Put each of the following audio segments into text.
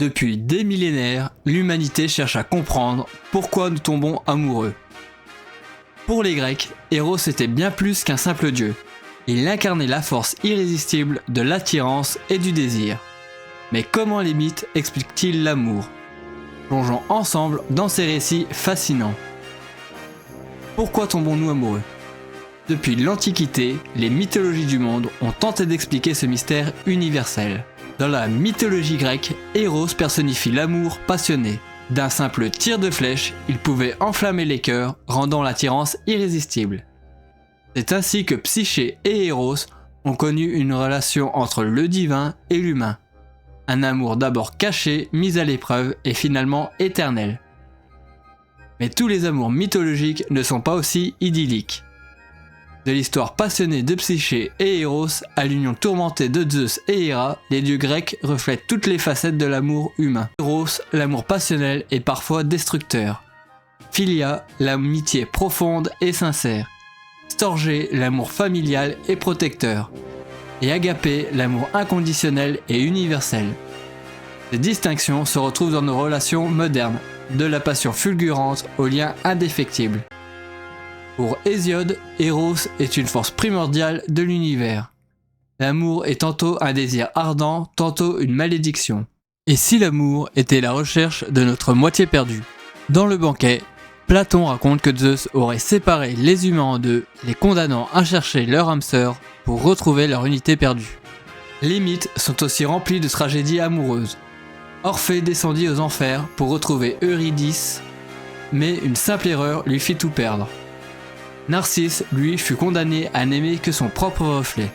Depuis des millénaires, l'humanité cherche à comprendre pourquoi nous tombons amoureux. Pour les Grecs, Eros était bien plus qu'un simple dieu. Il incarnait la force irrésistible de l'attirance et du désir. Mais comment les mythes expliquent-ils l'amour? Plongeons ensemble dans ces récits fascinants. Pourquoi tombons-nous amoureux? Depuis l'Antiquité, les mythologies du monde ont tenté d'expliquer ce mystère universel. Dans la mythologie grecque, Eros personnifie l'amour passionné. D'un simple tir de flèche, il pouvait enflammer les cœurs, rendant l'attirance irrésistible. C'est ainsi que Psyché et Eros ont connu une relation entre le divin et l'humain. Un amour d'abord caché, mis à l'épreuve et finalement éternel. Mais tous les amours mythologiques ne sont pas aussi idylliques. De l'histoire passionnée de Psyché et Eros à l'union tourmentée de Zeus et Héra, les dieux grecs reflètent toutes les facettes de l'amour humain. Eros, l'amour passionnel est parfois destructeur. Philia, l'amitié profonde et sincère. Storgé, l'amour familial et protecteur. Et Agapé, l'amour inconditionnel et universel. Ces distinctions se retrouvent dans nos relations modernes, de la passion fulgurante au lien indéfectible. Pour Hésiode, Eros est une force primordiale de l'univers. L'amour est tantôt un désir ardent, tantôt une malédiction. Et si l'amour était la recherche de notre moitié perdue? Dans le banquet, Platon raconte que Zeus aurait séparé les humains en deux, les condamnant à chercher leur âme sœur pour retrouver leur unité perdue. Les mythes sont aussi remplis de tragédies amoureuses. Orphée descendit aux enfers pour retrouver Eurydice, mais une simple erreur lui fit tout perdre. Narcisse, lui, fut condamné à n'aimer que son propre reflet,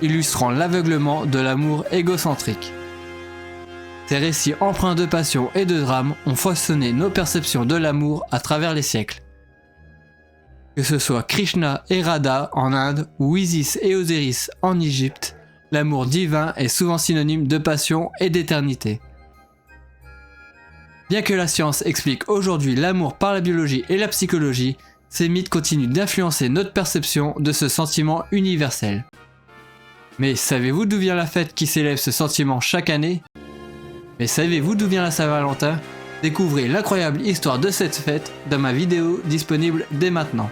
illustrant l'aveuglement de l'amour égocentrique. Ces récits empreints de passion et de drame ont façonné nos perceptions de l'amour à travers les siècles. Que ce soit Krishna et Radha en Inde ou Isis et Osiris en Égypte, l'amour divin est souvent synonyme de passion et d'éternité. Bien que la science explique aujourd'hui l'amour par la biologie et la psychologie, ces mythes continuent d'influencer notre perception de ce sentiment universel. Mais savez-vous d'où vient la fête qui célèbre ce sentiment chaque année? Mais savez-vous d'où vient la Saint-Valentin? Découvrez l'incroyable histoire de cette fête dans ma vidéo disponible dès maintenant.